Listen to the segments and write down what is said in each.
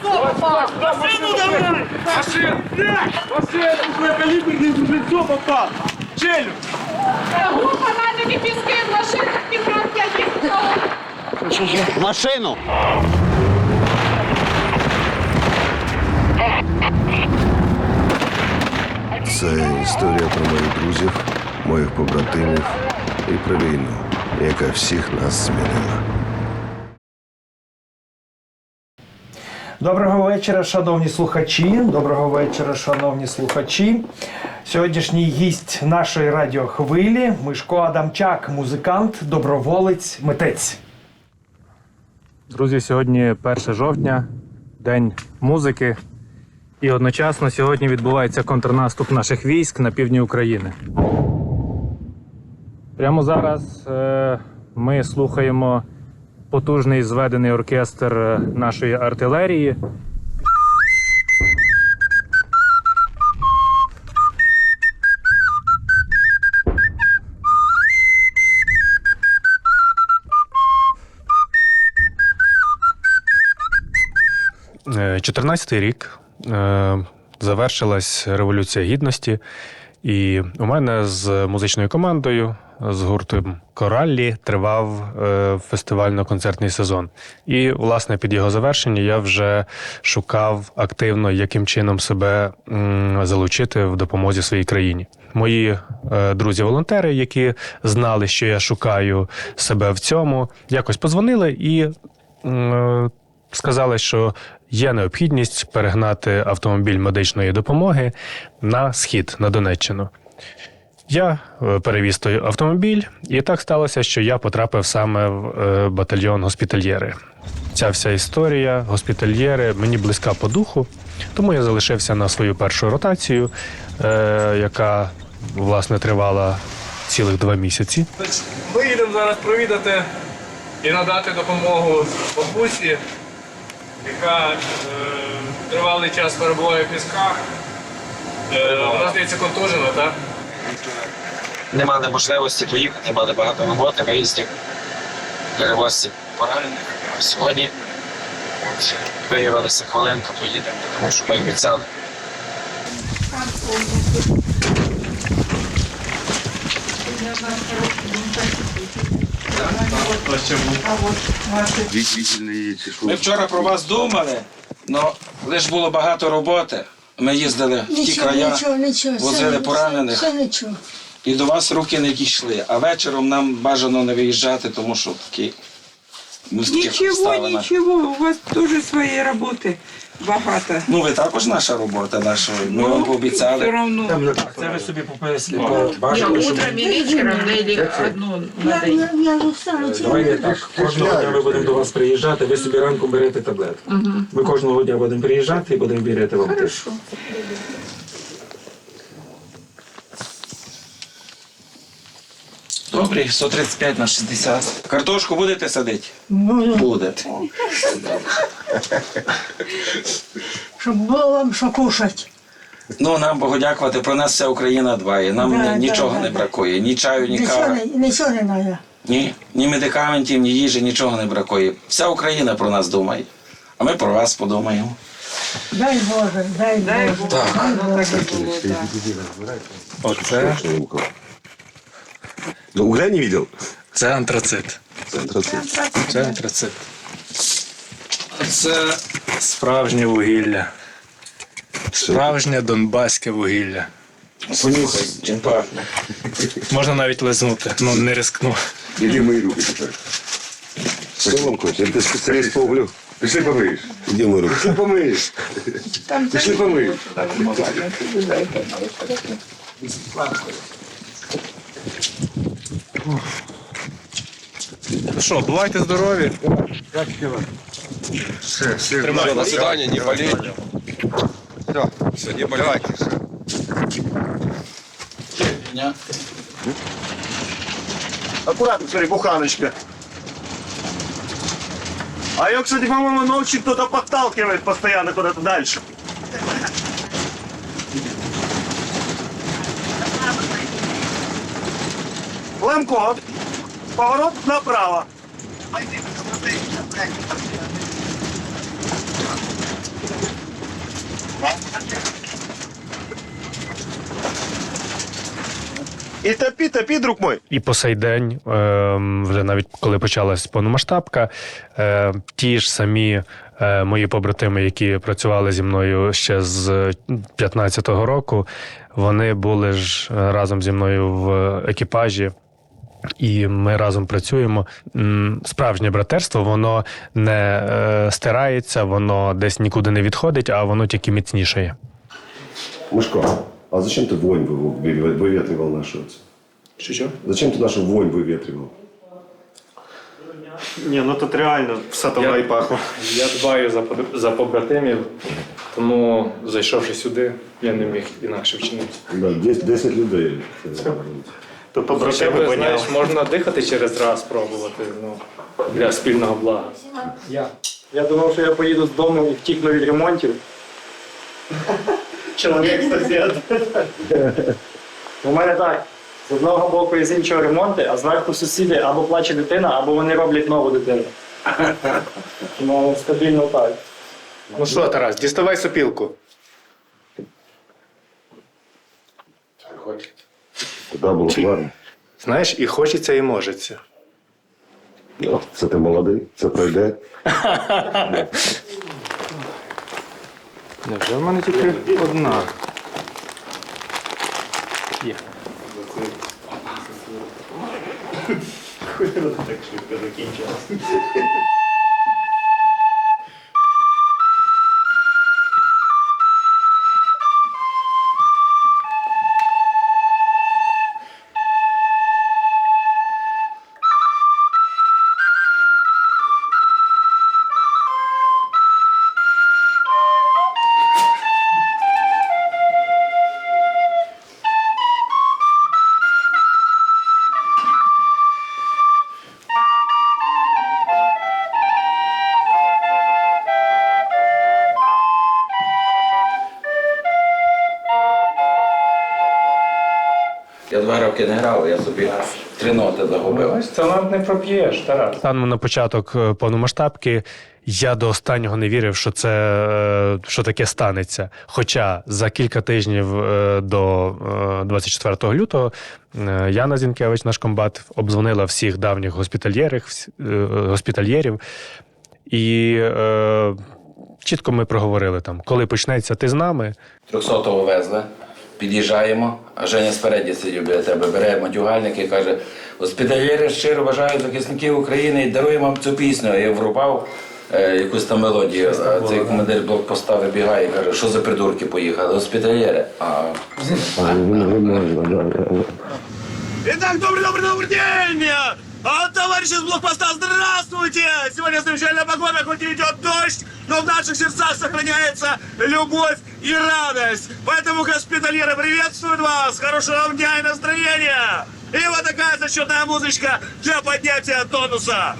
Машину давай! Машину! Машину! Калиберный уже все попал! Челюсть! Группа ранены пески в машинах не Машину! Це історія про моїх друзів, моїх побратимів і про війну, яка всіх нас змінила. Доброго вечора, шановні слухачі. Доброго вечора, шановні слухачі. Сьогоднішній гість нашої радіохвилі – Мишко Адамчак, музикант, доброволець, митець. Друзі, сьогодні 1 жовтня, День музики. І одночасно сьогодні відбувається контрнаступ наших військ на півдні України. Прямо зараз ми слухаємо потужний зведений оркестр нашої артилерії. – 14-й рік. Завершилась Революція Гідності. І у мене з музичною командою, з гуртом «Кораллі» тривав фестивально-концертний сезон. І, власне, під його завершення я вже шукав активно, яким чином себе залучити в допомозі своїй країні. Мої друзі-волонтери, які знали, що я шукаю себе в цьому, якось подзвонили і сказали, що є необхідність перегнати автомобіль медичної допомоги на схід, на Донеччину. Я перевіз той автомобіль, і так сталося, що я потрапив саме в батальйон госпітальєри. Ця вся історія госпітальєри мені близька по духу, тому я залишився на свою першу ротацію, яка, власне, тривала цілих 2 місяці. Ми їдемо зараз провідати і надати допомогу бабусі, яка тривалий час перебуває в пісках. Вона, здається, контужена, так? Не мали можливості поїхати, мали багато роботи, виїздів, перевозців поранених. Сьогодні виявилася хвилинка, поїдемо, тому що ми обіцяли. Ми вчора про вас думали, але лише було багато роботи. Ми їздили в ті края, возили поранених. І до вас руки не дійшли. А вечором нам бажано не виїжджати, тому що такі Ничего, у вас теж свої роботи багато. Ну, ви також наша робота, ми вам пообіцяли. Все равно. Це ви собі Утром и вечером, или одну на день. Давайте так, кожного дня ми будемо до вас приїжджати, ви собі ранку берете таблетку. Ми кожного дня будемо приїжджати і будемо вірити вам. Хорошо. Добре, 135 на 60. Картошку будете садити? Будете. Щоб було вам що кушати. Ну, нам Богу дякувати, про нас вся Україна дбає. Нам нічого не бракує, ні чаю, ні кави. Нічого не треба. Ні медикаментів, ні їжі, нічого не бракує. Вся Україна про нас думає. А ми про вас подумаємо. Дай Боже, дай Боже. Так. Оце Угля не видел? це антрацит. Це антрацит. Це справжнє вугілля. Справжнє донбаське вугілля. Понюхай, чим пахне. Можна навіть лизнути, ну не рискну. Иди мои руки теперь. Что вам хочешь? Ты специалист по углю. Пішли помиєш. Іди мої руки. Пішли помиєш. Пішли помиєш. Ну що, бувайте здорові. Все, до свидания, не болей. Все, не болейте. Аккуратно, смотри, буханочка. А ее, кстати, по-моему, ночью кто-то подталкивает постоянно куда-то дальше. Лемко, поворот направо. І топі, друг мой. І по сей день, вже навіть коли почалась повномасштабка, ті ж самі мої побратими, які працювали зі мною ще з 15-го року, вони були ж разом зі мною в екіпажі. І ми разом працюємо. Справжнє братерство, воно не стирається, воно десь нікуди не відходить, а воно тільки міцнішає. Мишко, а зачем ти вонь вивітрював нашу? Що? Зачем ти нашу вонь вивітрював? Ні, ну тут реально все там і пахло. Я дбаю за побратимів, тому зайшовши сюди, я не міг інакше вчинити. Да, 10 людей. То побратими Знаєш, воняли. можна дихати через раз, спробувати, для спільного блага. Я думав, що я поїду з дому і втікну від ремонтів. Чоловік сусід. У мене так. З одного боку і з іншого ремонти, а зверху сусіди або плаче дитина, або вони роблять нову дитину. Тому стабільно так. Ну що, Тарас, діставай сопілку. Туди було гарно. Знаєш, і хочеться, і можеться. Це ти молодий, це пройде. Невже в мене тільки одна? Є. Так швидко закінчилось. Я 2 роки не грав, я собі 3 ноти загубив. Це нам не проп'єш, Тарас. Станом на початок повномасштабки я до останнього не вірив, що таке станеться. Хоча за кілька тижнів до 24 лютого Яна Зінкевич, наш комбат, обдзвонила всіх давніх госпітальєрів. І чітко ми проговорили там, коли почнеться, ти з нами. 300-го везли, під'їжджаємо, а Женя спереді сидів біля тебе, бере матюгальник і каже: госпітальєри щиро бажають захисників України і даруємо вам цю пісню. Я врубав якусь там мелодію, а цей командир блокпоста вибігає і каже: що за придурки поїхали, госпітальєри. Итак, добрый день! Товарищи с блокпоста, здравствуйте! Сегодня замечательная погода, хоть и идет дождь, но в наших сердцах сохраняется любовь и радость. Поэтому госпитальеры приветствуют вас, хорошего вам дня и настроения! И вот такая зачетная музычка для поднятия тонуса.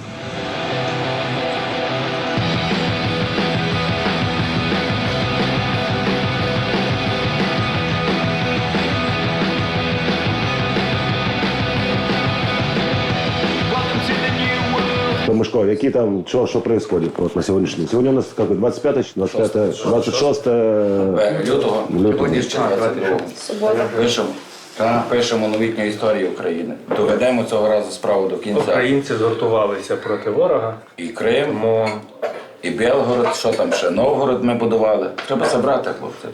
Мишко, які там, що происходит вот на сьогоднішній? Сьогодні у нас как, 25, 26, 26 Лютого, сьогодні ще 22. Пишемо новітню історію України. Доведемо цього разу справу до кінця. Українці згуртувалися проти ворога. І Крим, і Білгород, що там ще, Новгород ми будували. Треба забрати, хлопці.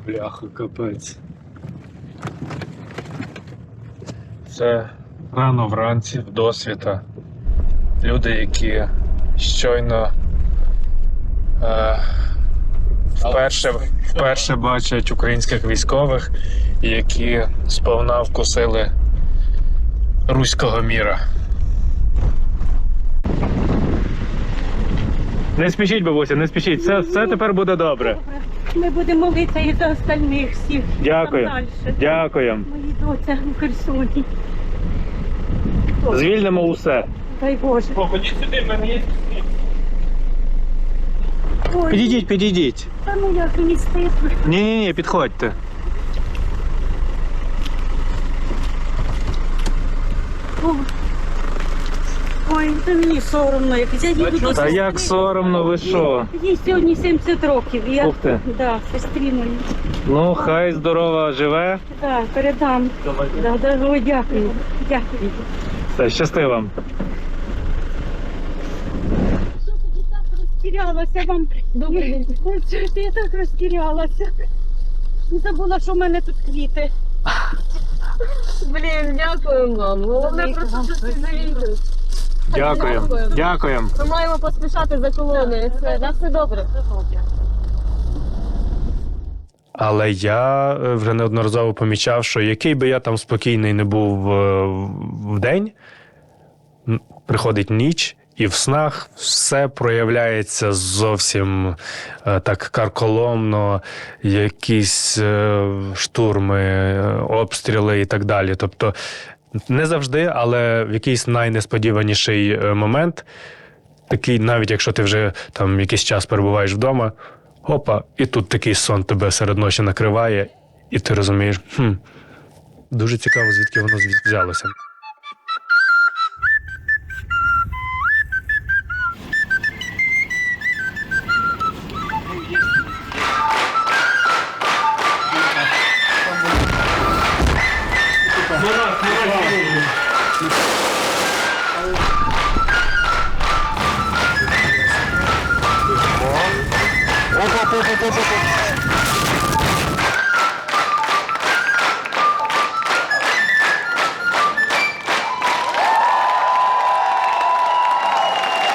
Бляха, капець. Це рано вранці, в досвіта. Люди, які щойно вперше бачать українських військових, які сповна вкусили руського міра. Не спішіть, бабуся, не спішіть. Все тепер буде добре. Ми будемо молитися і за остальних всіх. Дякую. Там дальше. Дякуємо. Мої доця у Херсоні. Звільнимо усе. Дай Боже. Ходіть сюди, в мене є. Ой. Підійдіть. Та ну як мені стидно. Ні, підходьте. Ой, та мені соромно якось. Я їду до Та сестри. як соромно, ви що? Їй сьогодні 70 років. Я, Ух ти. да, сестрі моїй. Ну, хай здорова живе. Так, передам. Да, ой, дякую. Дякую. Все, щасти вам. Розтірялася вам. Добрий день. Я так розтірялася. Не забула, що в мене тут квіти. Блін, дякую вам. Головне просто, що ти завітив. Дякуємо. Ми маємо поспішати за колоною. На все добре. Але я вже неодноразово помічав, що який би я там спокійний не був в день, приходить ніч, і в снах все проявляється зовсім так карколомно, якісь штурми, обстріли і так далі. Тобто не завжди, але в якийсь найнесподіваніший момент, такий, навіть якщо ти вже там якийсь час перебуваєш вдома, опа, і тут такий сон тебе серед ночі накриває, і ти розумієш, дуже цікаво, звідки воно взялося.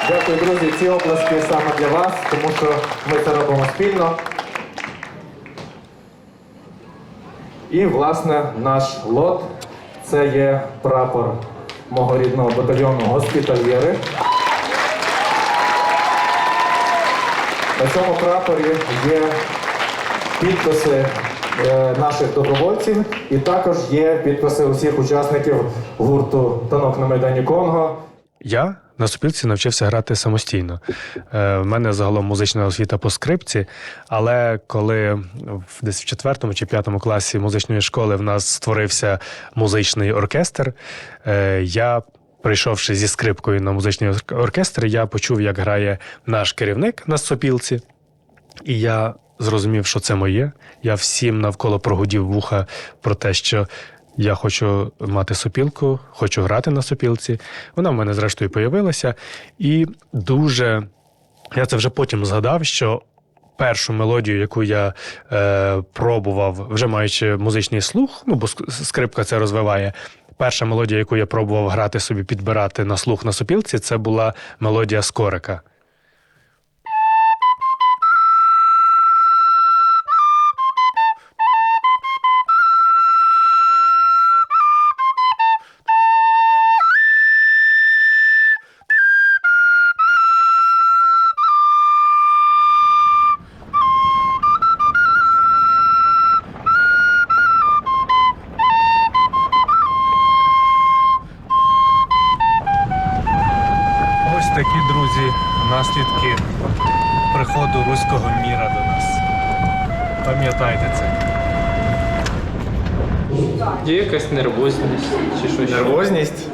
Дякую, друзі. Ці оплески саме для вас, тому що ми це робимо спільно. І, власне, наш лот – це є прапор мого рідного батальйону «Госпітальєри». На цьому прапорі є підписи наших добровольців і також є підписи усіх учасників гурту «Танок на Майдані Конго». Я на сопілці навчився грати самостійно. В мене загалом музична освіта по скрипці, але коли десь в 4 чи 5 класі музичної школи в нас створився музичний оркестр, я, прийшовши зі скрипкою на музичний оркестр, я почув, як грає наш керівник на сопілці, і я зрозумів, що це моє. Я всім навколо прогудів вуха про те, що я хочу мати сопілку, хочу грати на сопілці. Вона в мене, зрештою, появилася. І дуже... Я це вже потім згадав, що першу мелодію, яку я пробував, вже маючи музичний слух, бо скрипка це розвиває, перша мелодія, яку я пробував грати собі, підбирати на слух на сопілці, це була мелодія Скорика. Ось такі, друзі, наслідки приходу руського міра до нас. Пам'ятайте це. Є якась нервозність чи щось? Нервозність?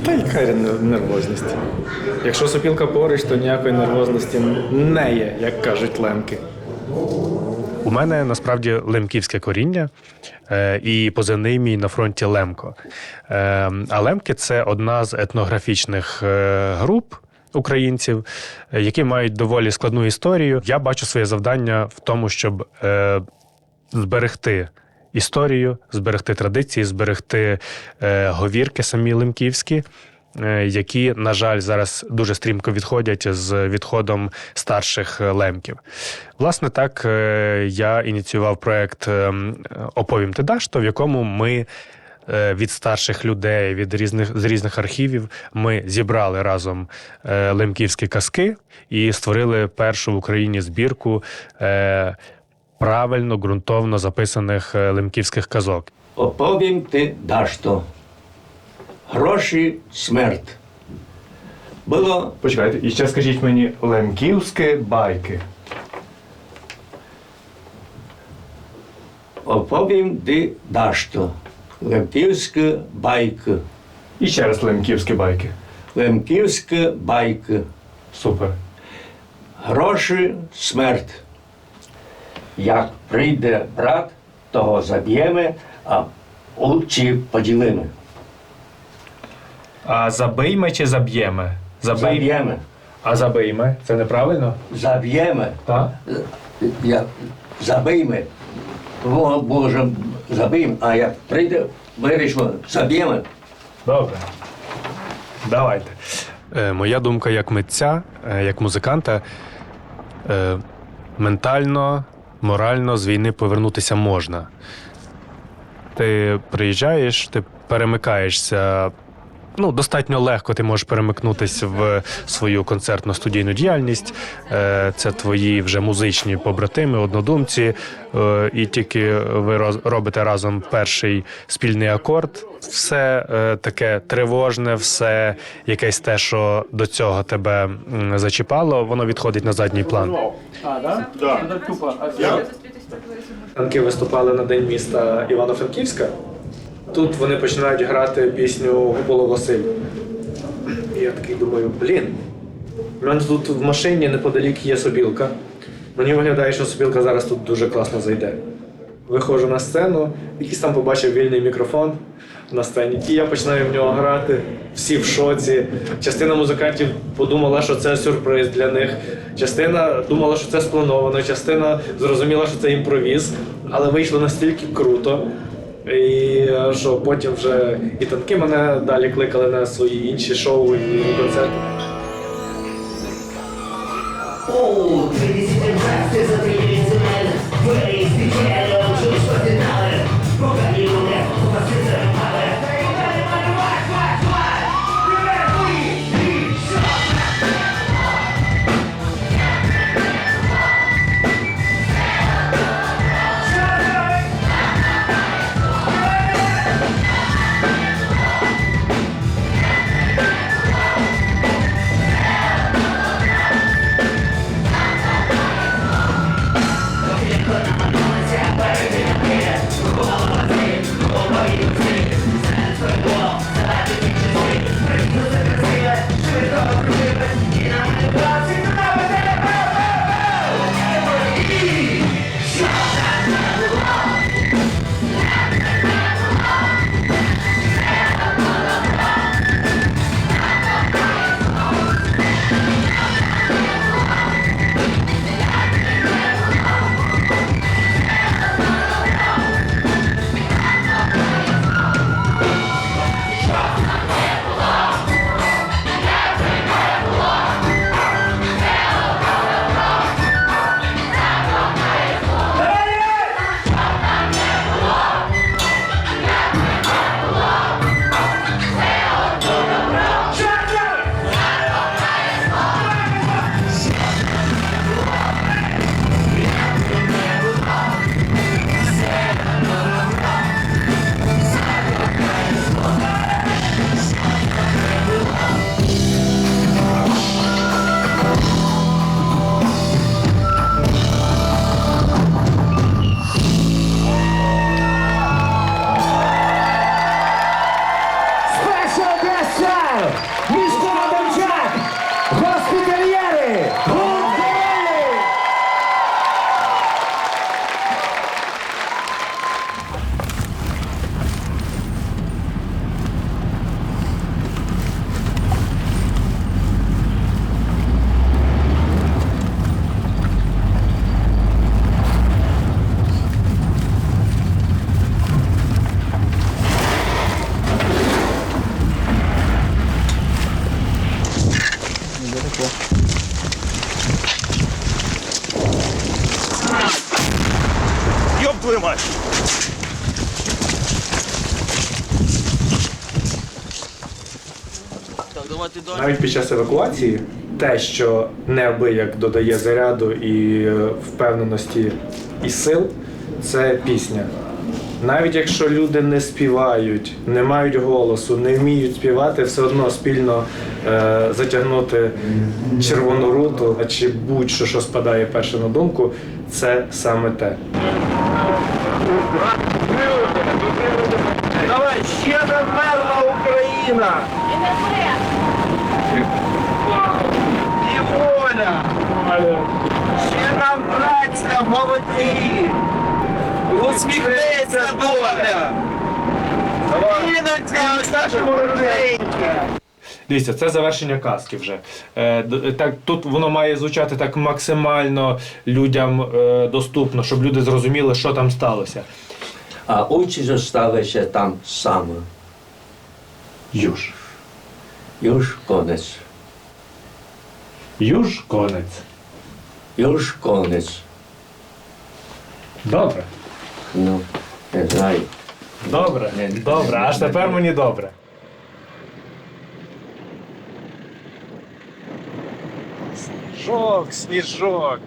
Та яка нервозність? Якщо сопілка поруч, то ніякої нервозності не є, як кажуть лемки. У мене насправді лемківське коріння, і позивний мій на фронті Лемко. А лемки – це одна з етнографічних груп українців, які мають доволі складну історію. Я бачу своє завдання в тому, щоб зберегти історію, зберегти традиції, зберегти говірки самі лемківські, які, на жаль, зараз дуже стрімко відходять з відходом старших лемків. Власне, так я ініціював проєкт «Оповім ти дашто», в якому ми від старших людей, з різних архівів, ми зібрали разом лемківські казки і створили першу в Україні збірку правильно, ґрунтовно записаних лемківських казок. Оповім ти дашто. Гроші – смерть. Було... Почекайте, і ще скажіть мені лемківські байки. оповім ти дашто. Лемківська байка. І ще раз лемківські байки. Лемківська байка. Супер. Гроші смерть. Як прийде брат, того заб'ємо, а очі поділимо. А забийме чи заб'єме? Заб'ємо. А забийме? Це неправильно? Заб'ємо. Так. Забиймо. Боже, забиймо, а як прийде, вирішимо, заб'ємо. Добре. Давайте. Моя думка як митця, як музиканта, ментально, морально з війни повернутися можна. Ти приїжджаєш, ти перемикаєшся. Достатньо легко ти можеш перемикнутися в свою концертно-студійну діяльність. Це твої вже музичні побратими, однодумці. І тільки ви робите разом перший спільний акорд. Все таке тривожне, все якесь те, що до цього тебе зачіпало, воно відходить на задній план. Танки виступали на День міста Івано-Франківська. Тут вони починають грати пісню «Гуполо Василь». І я такий думаю, у мене тут в машині неподалік є сопілка. Мені виглядає, що сопілка зараз тут дуже класно зайде. Виходжу на сцену, якийсь там побачив вільний мікрофон на сцені, і я починаю в нього грати. Всі в шоці. Частина музикантів подумала, що це сюрприз для них. Частина думала, що це сплановано, частина зрозуміла, що це імпровіз. Але вийшло настільки круто. І що потім вже і танки мене далі кликали на свої інші шоу і концерти. Ёб твою мать! Навіть під час евакуації те, що неабияк додає заряду і впевненості і сил, це пісня. Навіть якщо люди не співають, не мають голосу, не вміють співати, все одно спільно затягнути червону руту чи будь-що, що спадає перше на думку, це саме те. Давай, ще не вмерла Україна! І воля! Ще нам праця, молоді! Усміхнеться доля! Інуться нашому родинки! Дивіться, це завершення казки вже. Так, тут воно має звучати так максимально людям доступно, щоб люди зрозуміли, що там сталося. А очі залишилися там саме. Юж. Już koniec. Юж конець. Już koniec. Добре. Ну, не знаю. Добре. Добре. Аж тепер мені добре. Сніжок, сніжок.